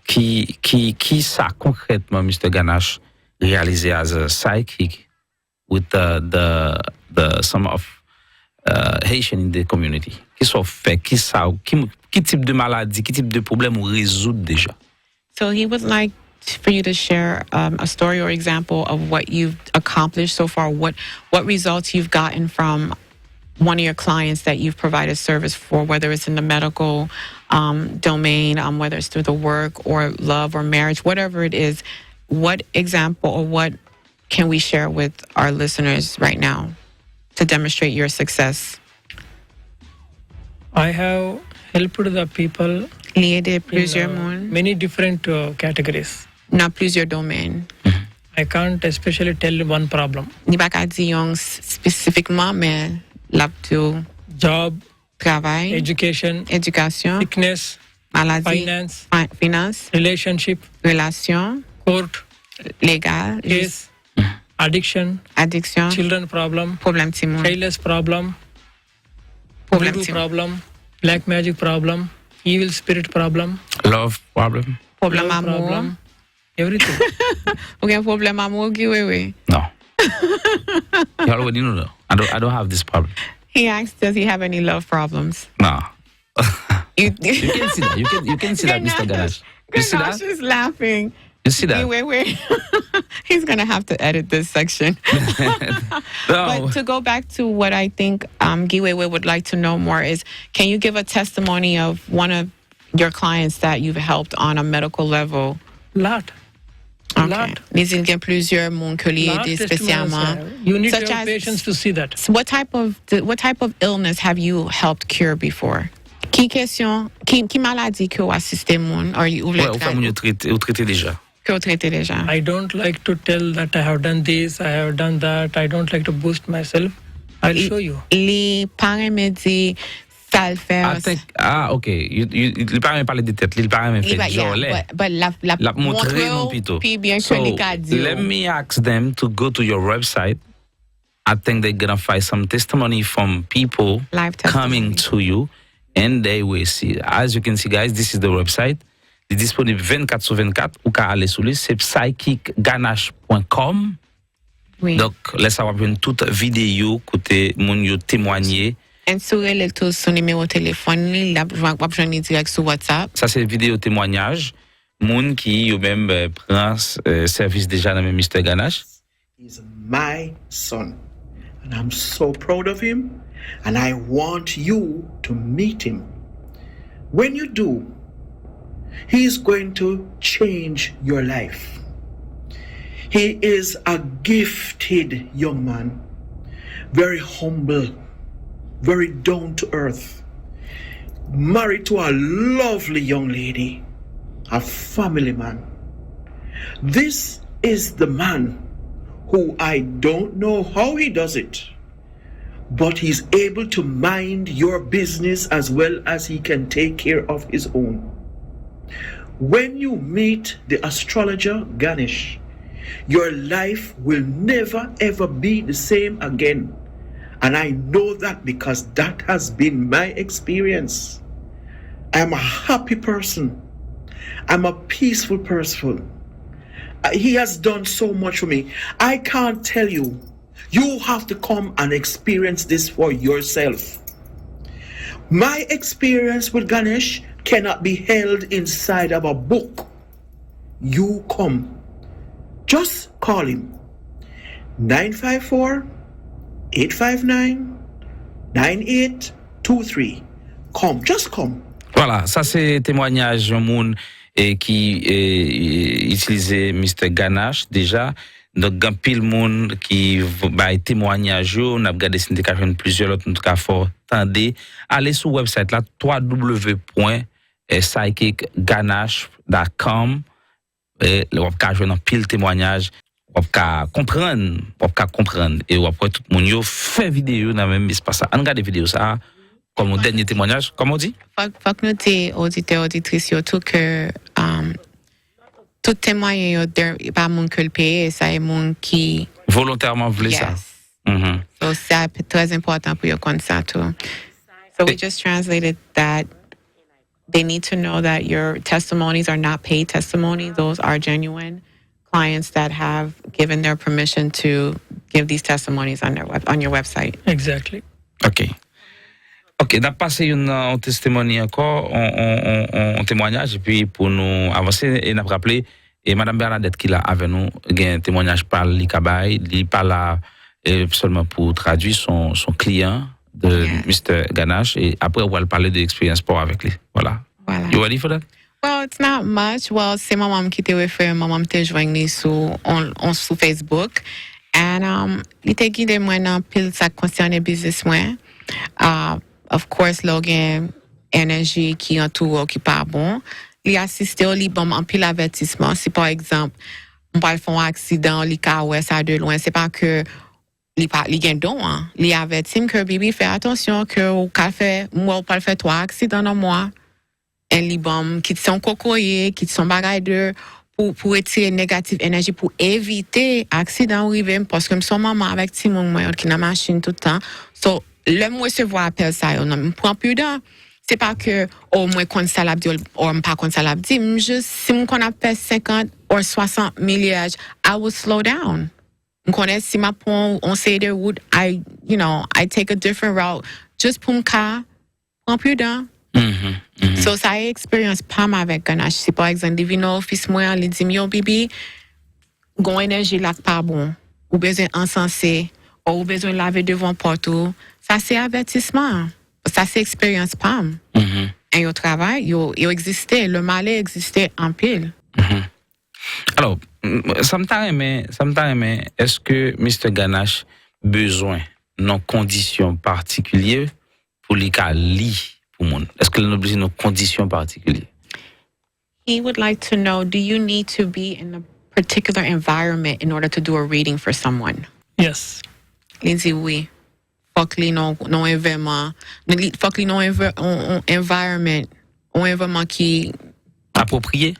[SPEAKER 1] qui ça concrètement, Mr. Ganesh, réalisé as a psychic with the some of Haitian in the community. Qui sont fait, qui type de maladie, qui type de problème ou résoudre déjà?
[SPEAKER 3] So he would like for you to share a story or example of what you've accomplished so far, what results you've gotten from one of your clients that you've provided service for, whether it's in the medical domain, whether it's through the work or love or marriage, whatever it is. What example or what can we share with our listeners right now to demonstrate your success?
[SPEAKER 2] I have helped the people
[SPEAKER 3] Li aide plusieurs
[SPEAKER 2] in
[SPEAKER 3] mondes
[SPEAKER 2] many different categories.
[SPEAKER 3] dans plusieurs domaines.
[SPEAKER 2] I can't especially tell one problem.
[SPEAKER 3] Ni ba ka di yon spécifiquement, mais lap tout
[SPEAKER 2] Job,
[SPEAKER 3] travail,
[SPEAKER 2] education,
[SPEAKER 3] éducation,
[SPEAKER 2] sickness,
[SPEAKER 3] maladie,
[SPEAKER 2] finance,
[SPEAKER 3] finance,
[SPEAKER 2] relationship,
[SPEAKER 3] relation,
[SPEAKER 2] court,
[SPEAKER 3] légal,
[SPEAKER 2] case, addiction,
[SPEAKER 3] addiction,
[SPEAKER 2] children problem,
[SPEAKER 3] problème ti moun,
[SPEAKER 2] childless problem,
[SPEAKER 3] problème
[SPEAKER 2] voodoo
[SPEAKER 3] ti moun,
[SPEAKER 2] problem, black magic problem, evil spirit problem,
[SPEAKER 1] Love problem?
[SPEAKER 3] problème
[SPEAKER 2] love
[SPEAKER 3] amour.
[SPEAKER 2] problem, everything.
[SPEAKER 3] Ou gen problème amour ki wewe?
[SPEAKER 1] No. You already know. I don't have this problem.
[SPEAKER 3] He asked, does he have any love problems?
[SPEAKER 1] No.
[SPEAKER 3] You
[SPEAKER 1] You can see that. You can see that, Mr. Ganesh. You see that?
[SPEAKER 3] Ganache is laughing.
[SPEAKER 1] You see that?
[SPEAKER 3] Wait. He's going to have to edit this section.
[SPEAKER 1] No.
[SPEAKER 3] But to go back to what I think Giwewe would like to know more is, can you give a testimony of one of your clients that you've helped on a medical level?
[SPEAKER 2] Lot.
[SPEAKER 3] Okay.
[SPEAKER 2] Lot.
[SPEAKER 3] Les il y a plusieurs monde que lui
[SPEAKER 2] Lot
[SPEAKER 3] aidé
[SPEAKER 2] testimonies,
[SPEAKER 3] spécialement.
[SPEAKER 2] You need to
[SPEAKER 3] Such
[SPEAKER 2] have
[SPEAKER 3] as-
[SPEAKER 2] patience to see that.
[SPEAKER 3] So what type of illness have you helped cure before? Qui maladie que vous assistez moun or you
[SPEAKER 1] Ouais, au fait, on traité déjà.
[SPEAKER 3] que vous traitez déjà?
[SPEAKER 2] I don't like to tell that I have done this, I have done that. I don't like to boost myself. I'll show you.
[SPEAKER 3] Les parents me disent ça le fait.
[SPEAKER 1] Okay. Il parle parler de tête, il parle même fait genre là.
[SPEAKER 3] But la
[SPEAKER 1] montrer mon pito.
[SPEAKER 3] puis bien que
[SPEAKER 1] So,
[SPEAKER 3] les cas dit.
[SPEAKER 1] let me ask them to go to your website I think they're gonna find some testimony from people
[SPEAKER 3] Live
[SPEAKER 1] coming
[SPEAKER 3] testimony.
[SPEAKER 1] to you, and they will see. As you can see, guys, this is the website. Il est disponible 24/24. Ou ka aller sur lui, c'est psychiccganesh.com.
[SPEAKER 3] Oui.
[SPEAKER 1] Donc, laisse savoir une toute vidéo côté moun yo témoigner.
[SPEAKER 3] Et sur le tout son numéro de téléphone, il a besoin direct sur WhatsApp.
[SPEAKER 1] Ça c'est vidéo témoignage. Moun qui yo même prend service déjà dans Mr. Ganesh.
[SPEAKER 4] He's my son, and I'm so proud of him, and I want you to meet him. When you do, he's going to change your life. He is a gifted young man, very humble, very down to earth, married to a lovely young lady, a family man. This is the man who I don't know how he does it, but he's able to mind your business as well as he can take care of his own. When you meet the astrologer Ganesh, your life will never ever be the same again. And I know that because that has been my experience. I'm a happy person. I'm a peaceful person. He has done so much for me. I can't tell you. You have to come and experience this for yourself. My experience with Ganesh cannot be held inside of a book. You come. Just call him. 954-859-9823. Come, just come.
[SPEAKER 1] Voilà, ça c'est témoignage d'un monde qui utilisait Mr. Ganesh déjà. Donc, il y a pile monde qui va témoignage. On a regardé plusieurs autres, en tout cas, fort. Attendez, allez sur le website là, www.psychiccganesh.com. Et on va jouer dans pile témoignage. On va comprendre. Et après, tout le monde fait vidéo dans le même espace. On regarde des vidéos, ça. Comme dernier témoignage, comme on dit?
[SPEAKER 3] Faut que nous t'es auditeurs, auditrices, surtout que tout témoignage, pas mon que le paye, ça est mon qui
[SPEAKER 1] volontairement voulait ça. Mm-hmm.
[SPEAKER 3] So c'est très important pour comprendre ça tout. So we just translated that they need to know that your testimonies are not paid testimonies; those are genuine clients that have given their permission to give these testimonies on your website.
[SPEAKER 2] Exactly.
[SPEAKER 1] OK, on a passé un testimony encore, un témoignage, et puis pour nous avancer, et nous rappeler, et Mme Bernadette qui l'a avec nous, il y a un témoignage par l'Ikabay, il parle là seulement pour traduire son client de Mr. Ganesh, et après on va parler de l'expérience pour avec lui. Voilà. You ready for that?
[SPEAKER 3] Well, it's not much. Well, c'est maman qui te réfère, maman te joigne sur Facebook, and il te guide moi dans pile ça concerne business moi. Of course, logan énergie qui entoure qui pas bon. Il assiste au bon en pile avertissement. Si par exemple, on va faire un accident, il ka ouais ça de loin, c'est pas que il gagne don hein. Il avertit que baby fait attention que au café moi ou pas faire trois accidents dans moi. Et les bombes qui sont cocoyés, qui sont bagailles de pour retirer négative énergie pour éviter accident arriver parce que son maman avec Timon moi qui na machine tout le temps. So le moi se voit appel ça on me prend plus d'un. C'est pas que au moins qu'on ça l'a dit ou pas qu'on ça l'a dit, juste si on qu'on appelle 50 ou 60 milliards, I will slow down. On connaît si ma prend on say the route I take a different route just pour me prend plus d'un. So ça expérience pas mal avec Ganesh. Si par exemple divino office moi il dit yo bibi gon énergie là pas bon ou besoin encenser ou besoin laver devant porto, ça c'est avertissement. Ça c'est expérience pas. Et au travail yo existait, le mal existait en pile.
[SPEAKER 1] Alors, sometimes est-ce que Mr. Ganesh besoin dans conditions particulières pour les cas li pour monde? Est-ce que nous besoin dans conditions particulières?
[SPEAKER 3] He would like to know, do you need to be in a particular environment in order to do a reading for someone?
[SPEAKER 2] Yes.
[SPEAKER 3] Il dit oui. Faut que non événement, faut que non environment, un événement qui
[SPEAKER 1] approprié.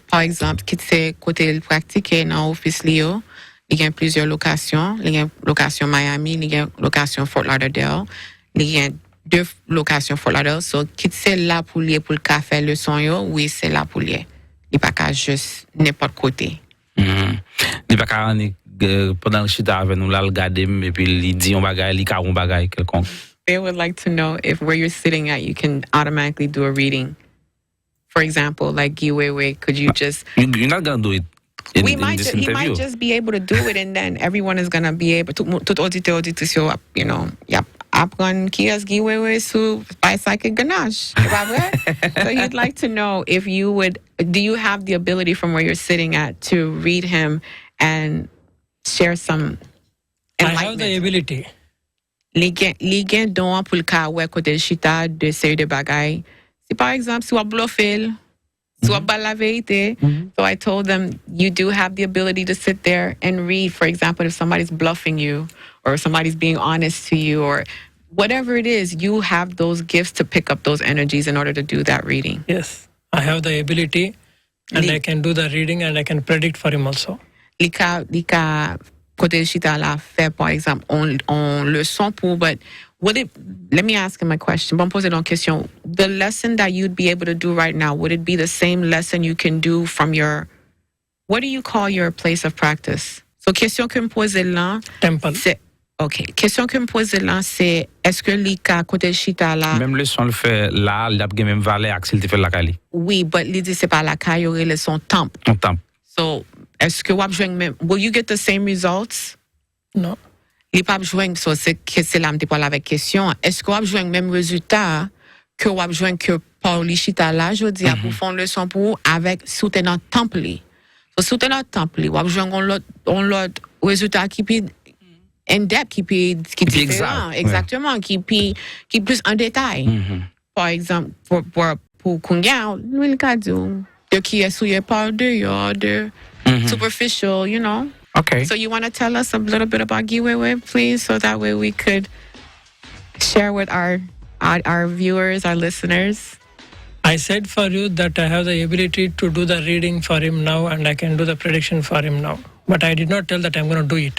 [SPEAKER 3] Par exemple, qui c'est côté pratiquer dans office Lio, Il y a plusieurs locations. Il y a location Miami, il y a location Fort Lauderdale. Il y a 2 locations Fort Lauderdale. So, quitte c'est là pour lui pour le café le son yo, oui, c'est là pour lui. Il pas qu'à juste n'importe côté.
[SPEAKER 1] Il pas qu'à pendant le chita avec nous là le Gade et puis il dit on bagay, il ka on bagay quelconque.
[SPEAKER 3] They would like to know if where you're sitting at, you can automatically do a reading. For example, like WEWE, could you just...
[SPEAKER 1] You're not going to do it in
[SPEAKER 3] he
[SPEAKER 1] this
[SPEAKER 3] might
[SPEAKER 1] interview.
[SPEAKER 3] just be able to do it, and then everyone is going to be able to... Tout auditeur, auditrice, you know, apprendre qui est WEWE sur PSYCHIC GANESH. So you'd like to know if you would... Do you have the ability from where you're sitting at to read him and share some enlightenment?
[SPEAKER 2] I have the ability.
[SPEAKER 3] Les gains don pour le cas où côté chita de série de bagailles. Si par exemple, si on bluffé, si on pas la vérité. So I told them, you do have the ability to sit there and read. For example, if somebody's bluffing you or somebody's being honest to you or whatever it is, you have those gifts to pick up those energies in order to do that reading.
[SPEAKER 2] Yes, I have the ability and I can do the reading and I can predict for him also.
[SPEAKER 3] Lika côté chita la fait par exemple on leçon pour, but would it, let me ask him a question. Bon poser une question. The lesson that you'd be able to do right now, would it be the same lesson you can do from your, what do you call your place of practice? So question que me pose là,
[SPEAKER 2] Temple.
[SPEAKER 3] c'est OK. Question que me pose là, c'est est-ce que lika côté chita là,
[SPEAKER 1] Même le son le fait là, il a même valet axil te fait la kali.
[SPEAKER 3] oui, but l'idée c'est pas la caille, le son temple.
[SPEAKER 1] On temp.
[SPEAKER 3] So est-ce que wap jweng même, will you get the same results?
[SPEAKER 2] No.
[SPEAKER 3] Li pa jweng, so c'est là m'te parle avec question. Est-ce que wap jweng même résultat que wap jweng que par li chita là, je dis pour faire leçon pour avec soutenant temple li. So soutenant temple li, wap jweng on l'autre résultat qui pi in depth qui différent, exactement, qui plus en détail. Par exemple, pour Kounya, lui le cadeau de qui est souillé par de superficial, you know.
[SPEAKER 1] Okay.
[SPEAKER 3] So you want to tell us a little bit about WEWE, please, so that way we could share with our viewers, our listeners.
[SPEAKER 2] I said for you that I have the ability to do the reading for him now and I can do the prediction for him now. But I did not tell that I'm going to do it.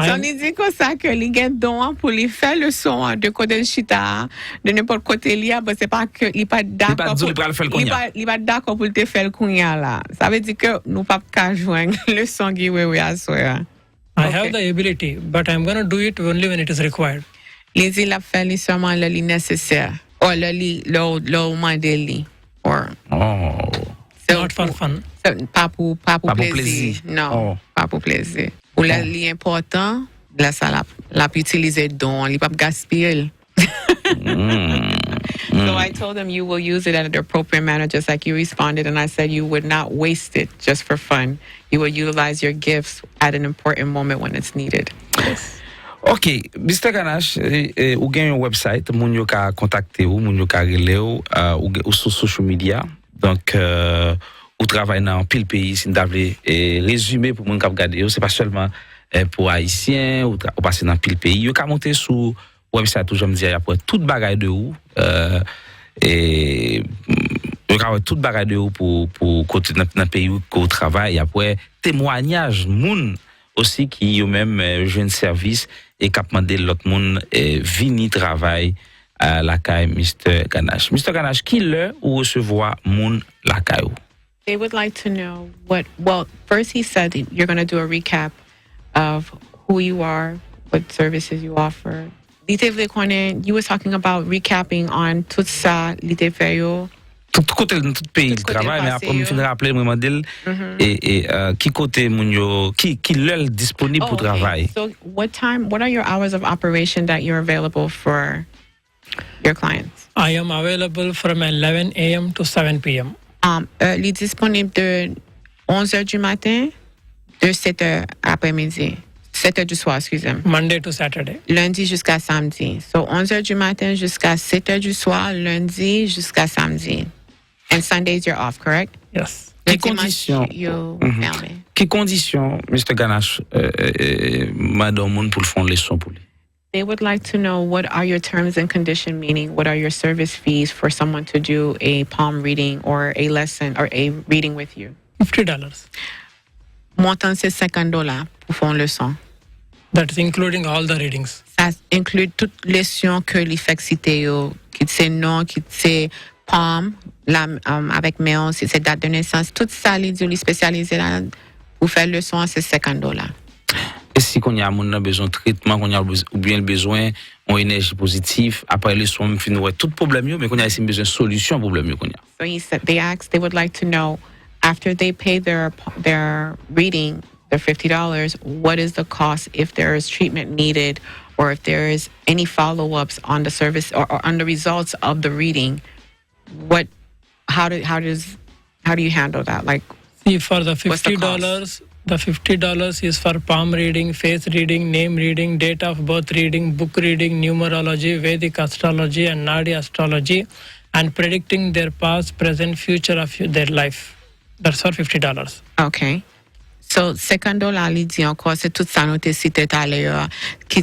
[SPEAKER 3] So ni dit comme ça que li gen don pour lui faire le son de côté chita de n'importe côté li, mais c'est pas que li pas d'accord li pas d'accord pour te faire kounya là. Ça veut dire que nous pas ka joindre le son WEWE à soi.
[SPEAKER 2] I have the ability, but I'm going to do it only when it is required.
[SPEAKER 3] Les il a fait li seulement le li nécessaire ou le mandé li or
[SPEAKER 2] Not for fun.
[SPEAKER 3] Pas pour plaisir. Non, pas pour plaisir. Ou là, l'important, là, ça l'a utiliser don, il pas gaspiller. So I told them you will use it at the appropriate manner, just like you responded, and I said you would not waste it just for fun. You will utilize your gifts at an important moment when it's needed. Yes.
[SPEAKER 1] OK, Mr. Ganesh, ou gen yon website, moun yo ka kontakte ou, moun yo ka rele ou sur social media. Donc, ou travaille dans pile pays, si nous avons résumé pour moun kap gade yo, c'est pas seulement pour haïtiens ou passer dans pile pays. Yo ka monter sur website ou j'aime dire après toute bagaille de ou et yo ka toute bagaille de ou pour côté dans pays où qu'on travaille après témoignage moun aussi qui yo même jeune service et cap mandé l'autre moun vini travail à la caille Mr. Ganesh. Mr. Ganesh, qui le ou recevoir moun la caille?
[SPEAKER 3] They would like to know well, first he said you're going to do a recap of who you are, what services you offer. You were talking about recapping on tout ça, l'ité fait yo.
[SPEAKER 1] Tout côté dans tout pays de travail, mais après me fin rappeler moi mandel et qui côté moun yo qui le disponible pour travail.
[SPEAKER 3] So what are your hours of operation that you're available for your clients?
[SPEAKER 2] I am available from 11 a.m. to 7 p.m.
[SPEAKER 3] Il est disponible de 11h du matin, de 7h après-midi. 7h du soir, excusez-moi.
[SPEAKER 2] Monday to Saturday.
[SPEAKER 3] Lundi jusqu'à samedi. So 11h du matin jusqu'à 7h du soir, lundi jusqu'à samedi. And Sundays you're off, correct?
[SPEAKER 2] Yes.
[SPEAKER 1] Quelles conditions? Quelles conditions, Mr. Ganesh, madame moun pour le fond leçon pour lui?
[SPEAKER 3] They would like to know what are your terms and conditions, meaning what are your service fees for someone to do a palm reading or a lesson or a reading with you?
[SPEAKER 2] $50.
[SPEAKER 3] Montant c'est $50 pour faire une leçon.
[SPEAKER 2] That's including all the readings.
[SPEAKER 3] Ça inclut toute leçon que les fait citer yo, qui c'est nom, qui c'est pomme, là avec méon, c'est date de naissance, tout ça les dit spécialisé là pour faire leçon c'est $50.
[SPEAKER 1] Et si qu'on y a besoin de traitement, qu'on y a ou bien le besoin en énergie positive, après le soin fin ouais tout problème mais qu'on y a besoin de solution problème qu'on y a.
[SPEAKER 3] So he said they would like to know after they pay their reading their $50, what is the cost if there is treatment needed or if there is any follow-ups on the service or on the results of the reading. How do you handle that? Like,
[SPEAKER 2] See, for the
[SPEAKER 3] what's the
[SPEAKER 2] $50, the $50 is for palm reading, face reading, name reading, date of birth reading, book reading, numerology, Vedic astrology, and Nadi astrology, and predicting their past, present, future of their life. That's for $50.
[SPEAKER 3] okay. So, $50, il dit encore, c'est tout ça nous t'ai cité tout à l'heure.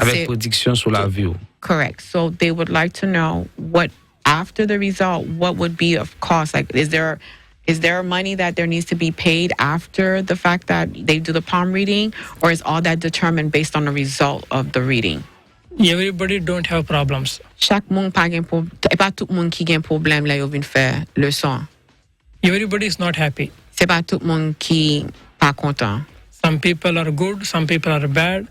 [SPEAKER 1] Avec prédiction sur la vie.
[SPEAKER 3] Correct. So, they would like to know what, after the result, what would be of cost? Like, is there money that there needs to be paid after the fact that they do the palm reading, or is all that determined based on the result of the reading?
[SPEAKER 2] Everybody don't have problems.
[SPEAKER 3] Chaque monde pas gen et pas tout monde qui gen problème là yo vinn faire leçon.
[SPEAKER 2] Everybody is not happy.
[SPEAKER 3] C'est pas tout monde qui pas content.
[SPEAKER 2] Some people are good, some people are bad.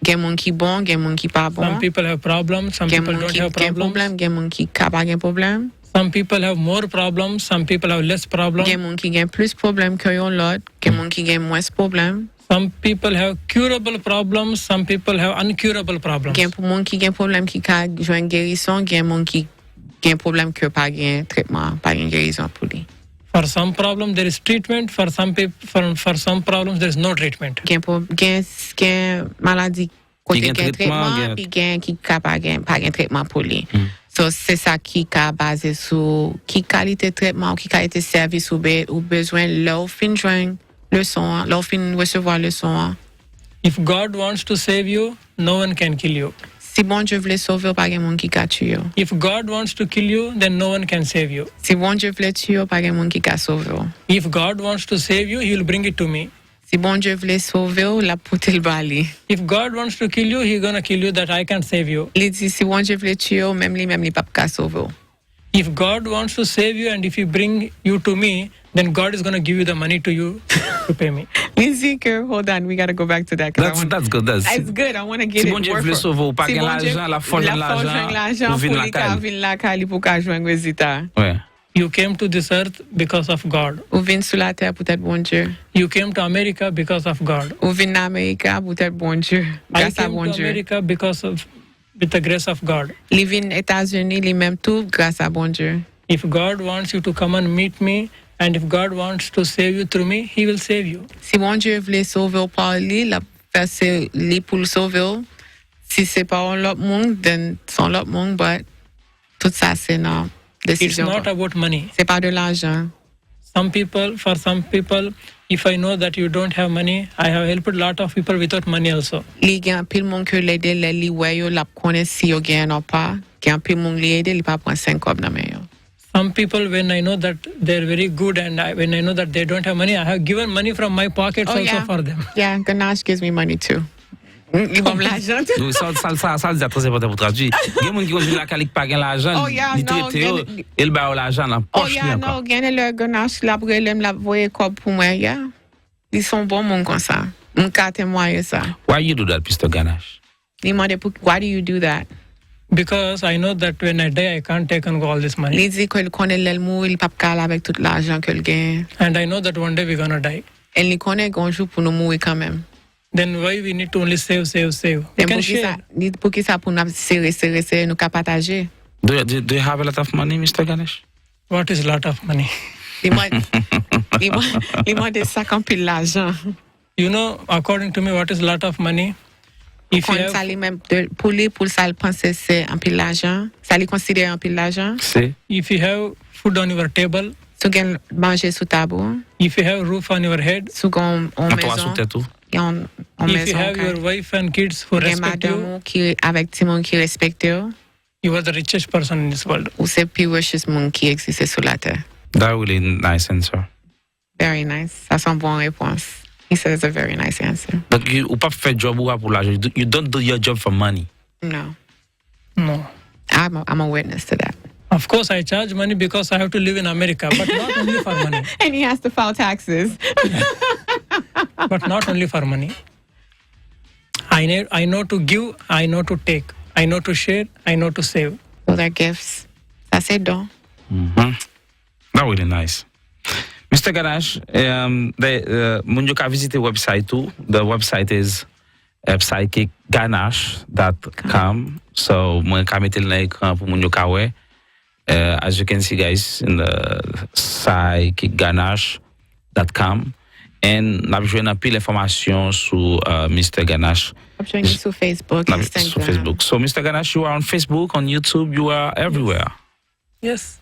[SPEAKER 3] Gen monde qui bon, gen monde qui pas bon.
[SPEAKER 2] Some people have problems, some
[SPEAKER 3] Gen
[SPEAKER 2] people
[SPEAKER 3] monde
[SPEAKER 2] don't
[SPEAKER 3] qui
[SPEAKER 2] have
[SPEAKER 3] gen
[SPEAKER 2] problems.
[SPEAKER 3] problème, gen monde qui ka pas gen problème.
[SPEAKER 2] Some people have more problems, some people have less problems.
[SPEAKER 3] Gen monde qui gen plus problème que yon l'autre, gen monde qui gen moins problème.
[SPEAKER 2] Some people have curable problems, some people have uncurable problems.
[SPEAKER 3] Gen pour monde qui gen problème qui ka joindre guérison, gen monde qui gen problème que pas gen traitement, pas gen guérison pour lui.
[SPEAKER 2] For some problem there is treatment, for some problems there is no treatment.
[SPEAKER 3] Gen maladie côté
[SPEAKER 1] gen
[SPEAKER 3] gen
[SPEAKER 1] traitement,
[SPEAKER 3] traitement, puis gen qui ka pas gen traitement pour lui. So c'est ça qui ka basé sur qui qualité traitement ou qui qualité service ou besoin leur fin joindre leçon, leur fin recevoir leçon.
[SPEAKER 2] If God wants to save you, no one can kill you.
[SPEAKER 3] Si bon Dieu voulait sauver, pas gen monde qui ka tuer.
[SPEAKER 2] If God wants to kill you, then no one can save you.
[SPEAKER 3] Si bon Dieu voulait tuer, pas gen monde qui ka sauver.
[SPEAKER 2] If God wants to save you, He will bring it to me.
[SPEAKER 3] Si bon Dieu voulait sauver, la pote le bali.
[SPEAKER 2] If God wants to kill you, He's gonna kill you that I can't save you.
[SPEAKER 3] Il dit si bon Dieu voulait tuer, même li pas ka sauver.
[SPEAKER 2] If God wants to save you and if He bring you to me, then God is gonna give you the money to you to pay me.
[SPEAKER 3] Ezekiel, hold on, we gotta go back to that.
[SPEAKER 1] That's good.
[SPEAKER 3] It's good. I want to get
[SPEAKER 1] Si
[SPEAKER 3] it.
[SPEAKER 1] bon Dieu veut sauver ou pas gen l'argent, la force de l'argent, ou vinn la caille.
[SPEAKER 3] vinn la caille pour ka joindre résultat.
[SPEAKER 1] Ouais.
[SPEAKER 2] You came to this earth because of God.
[SPEAKER 3] Ou vinn sur la terre pour être bon Dieu.
[SPEAKER 2] You came to America because of God.
[SPEAKER 3] Ou vinn en Amérique pour être bon Dieu.
[SPEAKER 2] I
[SPEAKER 3] Grâce à
[SPEAKER 2] came
[SPEAKER 3] bon
[SPEAKER 2] to
[SPEAKER 3] Dieu.
[SPEAKER 2] America because of with the grace of God.
[SPEAKER 3] Li vinn États-Unis, li même tout grâce à bon Dieu.
[SPEAKER 2] If God wants you to come and meet me, and if God wants to save you through me, He will save you.
[SPEAKER 3] Si bon Dieu voulait sauver par lui, la faire c'est lui pour le sauver. Si c'est pas l'autre monde, then son l'autre monde, but tout ça c'est non
[SPEAKER 2] It's
[SPEAKER 3] décision.
[SPEAKER 2] not about money.
[SPEAKER 3] C'est pas de l'argent.
[SPEAKER 2] For some people, if I know that you don't have money, I have helped a lot of people without money also.
[SPEAKER 3] Li gen pile monde que l'aide li wè yo la connaît si yo gen ou pas. Gen pile monde li aide li pas prend 5 kob nan men yo.
[SPEAKER 2] Some people, when I know that they're very good and when I know that they don't have money, I have given money from my pockets also for them.
[SPEAKER 3] Yeah, Ganesh gives me money too. Li bon l'argent.
[SPEAKER 1] Donc ça dit très important pour traduire. Il y a des gens qui ont la calique pas gen l'argent, ils traitent et le ba l'argent dans
[SPEAKER 3] Oh
[SPEAKER 1] poche
[SPEAKER 3] yeah, no, gen le Ganesh la brelem la voye kob pour moi, yeah. Ils sont bons mon comme ça. M'ka témoigner ça.
[SPEAKER 1] Why you do that, Mr. Ganesh?
[SPEAKER 3] Li mande why do you do that?
[SPEAKER 2] Because I know that when I die, I can't take and go all this money.
[SPEAKER 3] Li dit que connaît l'el mou, il pas kal avec tout l'argent que le gagne.
[SPEAKER 2] And I know that one day we're going to die.
[SPEAKER 3] Et li connaît gon jour pour nous mourir quand même.
[SPEAKER 2] Then why we need to only save? We can share.
[SPEAKER 3] Pour qui ça pour nous serrer nous ka partager.
[SPEAKER 1] Do you have a lot of money, Mr. Ganesh?
[SPEAKER 2] What is a lot of money?
[SPEAKER 3] Li mande ça quand pile l'argent.
[SPEAKER 2] You know, according to me, what is a lot of money? If you
[SPEAKER 3] Quand ça
[SPEAKER 2] have,
[SPEAKER 3] li même pour ça le penser c'est un pile l'argent. Ça li considère un pile l'argent.
[SPEAKER 1] C'est
[SPEAKER 2] if you have food on your table,
[SPEAKER 3] So gen manger sous table,
[SPEAKER 2] if you have roof on your head,
[SPEAKER 3] sous gon en
[SPEAKER 1] toi sous
[SPEAKER 3] maison.
[SPEAKER 1] tête tout.
[SPEAKER 3] En
[SPEAKER 2] if you
[SPEAKER 3] maison.
[SPEAKER 2] have your wife and kids who
[SPEAKER 3] Gen
[SPEAKER 2] respect you,
[SPEAKER 3] madame qui avec Timon qui respecte ou
[SPEAKER 2] you are the richest person in this world.
[SPEAKER 3] c'est plus richest monde qui existe sur la terre.
[SPEAKER 1] That really nice answer.
[SPEAKER 3] Very nice. That's une bonne réponse. He said it's a very nice answer.
[SPEAKER 1] Donc, ou pas faire job ou pour l'argent. You don't do your job for money.
[SPEAKER 3] No.
[SPEAKER 2] No.
[SPEAKER 3] I'm a witness to that.
[SPEAKER 2] Of course, I charge money because I have to live in America, but not only for money.
[SPEAKER 3] And he has to file taxes.
[SPEAKER 2] But not only for money. I know to give, I know to take, I know to share, I know to save.
[SPEAKER 3] Those are gifts. Ça c'est don.
[SPEAKER 1] That's really nice. Mr. Ganesh, when you can visit the website too, the website is PSYCHICGANESH.com. So, I can mettre l'écran pour mon kawe. As you can see, guys, in the PSYCHICGANESH.com. And nous avons un peu d'informations sur Mr. Ganesh.
[SPEAKER 3] I'm showing you sur Facebook, Instagram.
[SPEAKER 1] Sur Facebook. So, Mr. Ganesh, you are on Facebook, on YouTube, you are everywhere.
[SPEAKER 2] Yes.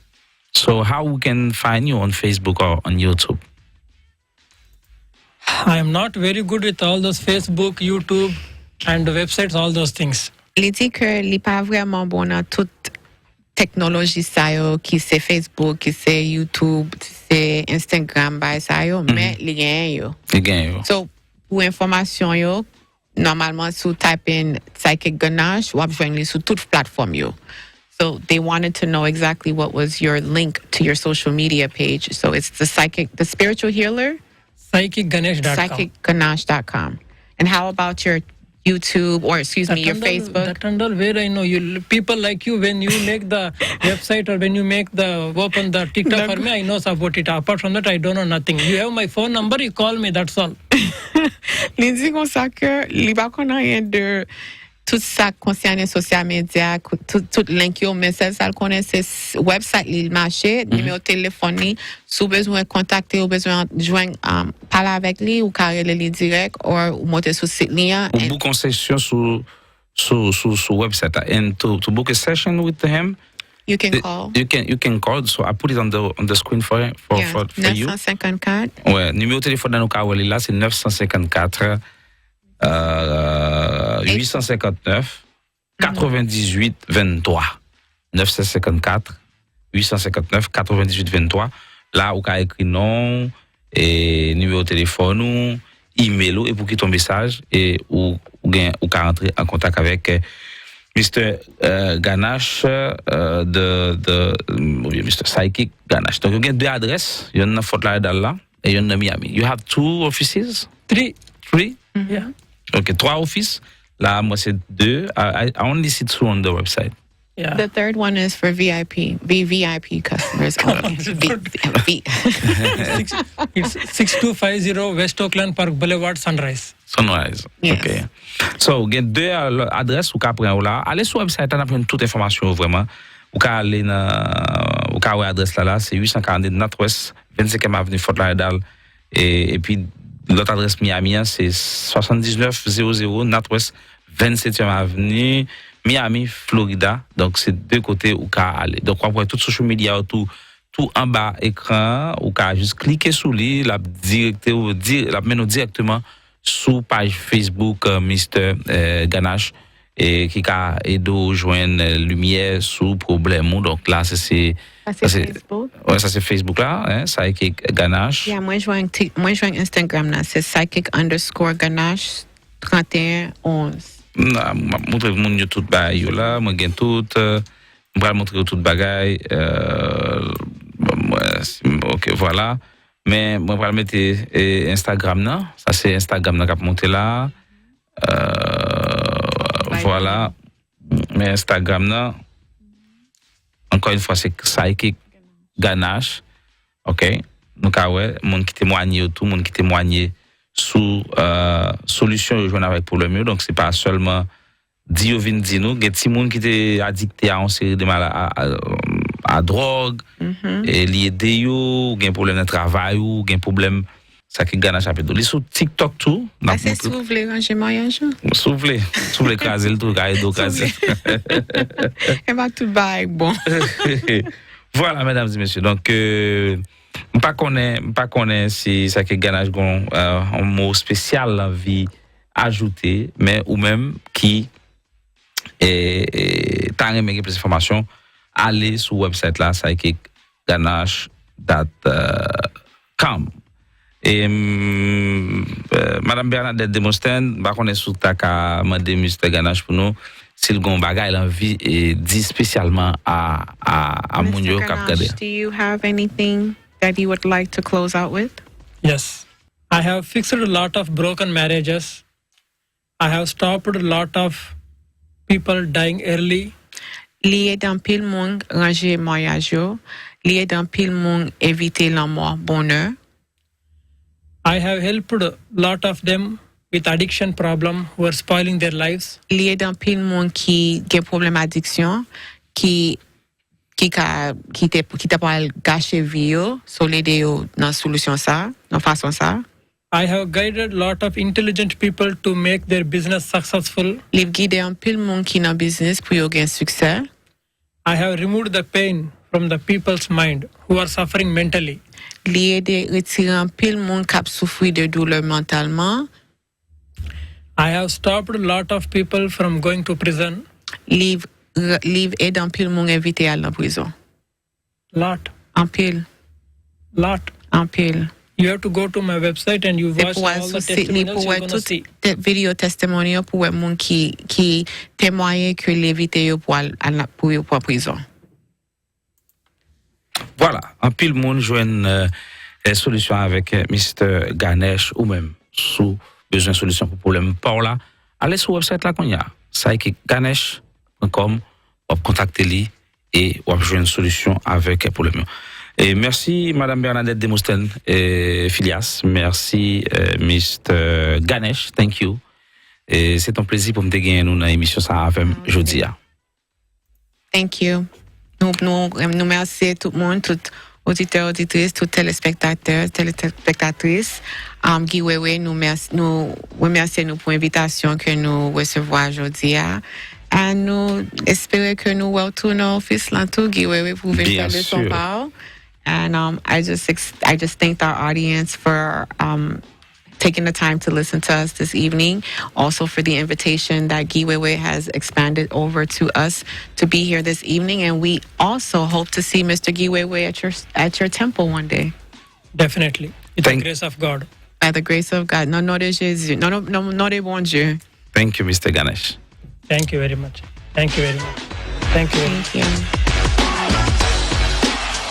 [SPEAKER 1] So, how we can find you on Facebook or on YouTube?
[SPEAKER 2] I am not very good with all those Facebook, YouTube, and websites, all those things.
[SPEAKER 3] Il dit que il n'est pas vraiment bon dans toute technologie ça yo, qui c'est Facebook, qui c'est YouTube, qui c'est Instagram, by ça yo, mais il gagne yo.
[SPEAKER 1] Again,
[SPEAKER 3] So, pour information yo, normalement, si vous type in Psychic Ganesh, vous joindre sur toute plateforme yo. So they wanted to know exactly what was your link to your social media page. So it's the spiritual healer,
[SPEAKER 2] PsychicGanesh.com.
[SPEAKER 3] PsychicGanesh.com. And how about your YouTube or your Facebook?
[SPEAKER 2] That and all where I know you people like you, when you make the website or when you make the open the TikTok for me, I know about it. Apart from that, I don't know nothing. You have my phone number, you call me, that's all.
[SPEAKER 3] Il dit comme ça que il va qu'on rien de tout ça concerne social media, tout link yo, mais ça connaît c'est website il marché, numéro de téléphone, si vous besoin contacter ou besoin joindre parler avec lui ou carrer le direct ou monter sur site lien.
[SPEAKER 1] Ou book concession sur website and to book a session with him.
[SPEAKER 3] You can call.
[SPEAKER 1] You can call. So I put it on the screen for you.
[SPEAKER 3] 954.
[SPEAKER 1] Ouais, numéro de téléphone dans nos cas là c'est 954 859 98 23 954 859 98 23. Là où qu'a écrit nom et numéro de téléphone ou email ou et pour qu'il ton message et ou qu'a rentrer en contact avec Mr. Ganesh Mr. Psychic Ganesh. Donc il y a deux adresses, il y en a Fort Lauderdale là et il y en a Miami. You have 2 offices?
[SPEAKER 2] 3.
[SPEAKER 1] 3?
[SPEAKER 2] Yeah.
[SPEAKER 1] Okay, 3 offices. Là, moi, c'est 2. I only see 2 on the website.
[SPEAKER 2] Yeah.
[SPEAKER 3] The third one is for VIP customers.
[SPEAKER 2] It's 6250 West Oakland Park Boulevard, Sunrise.
[SPEAKER 1] Sunrise.
[SPEAKER 3] Yes.
[SPEAKER 1] Okay. So, il y a 2 adresses où vous pouvez là. Allez sur le website, on a toute information vraiment. Vous pouvez aller dans l'adresse là, c'est 840 Northwest 25e Avenue Fort Lauderdale. Et puis, l'autre adresse Miami, c'est 7900 Northwest 27e Avenue, Miami, Florida. Donc, c'est 2 côtés où vous aller. Donc, on voit tout social media, tout en bas écran, où vous juste cliquer sur lui, la mène directement sur page Facebook Mr. Ganesh et qui a aidé à joindre lumière sous problème. Donc, là, c'est
[SPEAKER 3] Facebook.
[SPEAKER 1] Ouais, ça c'est Facebook là, hein, Psychic Ganesh.
[SPEAKER 3] Yeah, moi je joins Instagram là, c'est Psychic_Ganesh 3111.
[SPEAKER 1] Non, montrer mon YouTube ba yo là, moi gain tout, on va montrer tout bagaille OK, voilà. Mais moi va mettre Instagram là, ça c'est Instagram là qui a monté là. Voilà. Mais Instagram là encore une fois, c'est Psychic Ganesh. OK? Donc, ouais, monde qui témoigne tout, monde qui témoigne sous solution joindre avec problème. Donc, c'est pas seulement Dio vin di nous, il y a des gens qui étaient addictés à une série de mal à drogue, et lié yo, il y a un problème de travail, ou il y a un problème ça qui Ganesh a fait. Ils sur TikTok tout.
[SPEAKER 3] C'est si vous voulez ranger mariage.
[SPEAKER 1] Si vous voulez craser le truc, craser.
[SPEAKER 3] Et va tout bail bon.
[SPEAKER 1] Voilà, mesdames et messieurs. Donc, pas connaît si ça que Ganesh un mot spécial la vie ajouté, mais ou même qui t'as aimé plus d'informations, allez sur le website là, psychicganesh.com. Et Madame Bernadette Demostène, bah, on est sous ta ka mandé Mr. Ganesh pour nous, s'il gon bagay l'envie et dit spécialement à moun yo kap gade.
[SPEAKER 3] Do you have anything that you would like to close out with?
[SPEAKER 2] Yes. I have fixed a lot of broken marriages. I have stopped a lot of people dying early.
[SPEAKER 3] Lié dans pile monde ranger mariage yo, lié dans pile monde éviter la mort bonheur.
[SPEAKER 2] I have helped a lot of them with addiction problem who are spoiling their lives.
[SPEAKER 3] Lié dans pile monde qui a problème addiction, qui t'a pas gâché vie yo, so l'aider yo dans solution ça, dans façon ça.
[SPEAKER 2] I have guided a lot of intelligent people to make their business successful.
[SPEAKER 3] Liv guide un pile monde qui dans business pour yo gain succès.
[SPEAKER 2] I have removed the pain from the people's mind who are suffering mentally.
[SPEAKER 3] Li aider retirer un pile monde qui souffre de douleur mentalement.
[SPEAKER 2] I have stopped a lot of people from going to prison.
[SPEAKER 3] Liv aide un pile monde éviter aller en prison.
[SPEAKER 2] Lot.
[SPEAKER 3] En pile.
[SPEAKER 2] You have to go to my website and you watch all the testimonies you're going to see.
[SPEAKER 3] Video testimonial pour les monde qui témoigne que l'éviter yo pour prison.
[SPEAKER 1] Voilà, en pile monde joine solution avec Mr. Ganesh ou même sous besoin de solution pour problème par là. Allez sur website là qu'on y a psychicganesh.com, ou contacter lui et ou joindre une solution avec problème. Et merci Madame Bernadette Demostène Filias, merci Mr. Ganesh, thank you. Et c'est un plaisir pour me gagner nous dans l'émission ça avec jeudi.
[SPEAKER 3] Nous remercions tout le monde, tout auditeur, auditrice, tout téléspectateur, téléspectatrice. WEWE, nous remercions pour l'invitation que nous recevons aujourd'hui. Et nous espérons que nous retournons au fils l'entour WEWE pour venir de son part. And I just thank our audience for taking the time to listen to us this evening. Also for the invitation that WEWE has expanded over to us to be here this evening. And we also hope to see Mr. WEWE at your temple one day.
[SPEAKER 2] Definitely. With the grace of God.
[SPEAKER 3] By the grace of God. Non de Jésus. Non de bon Dieu.
[SPEAKER 1] Thank you, Mr. Ganesh.
[SPEAKER 2] Thank you very much. Thank you very much. Thank you.
[SPEAKER 3] Thank you.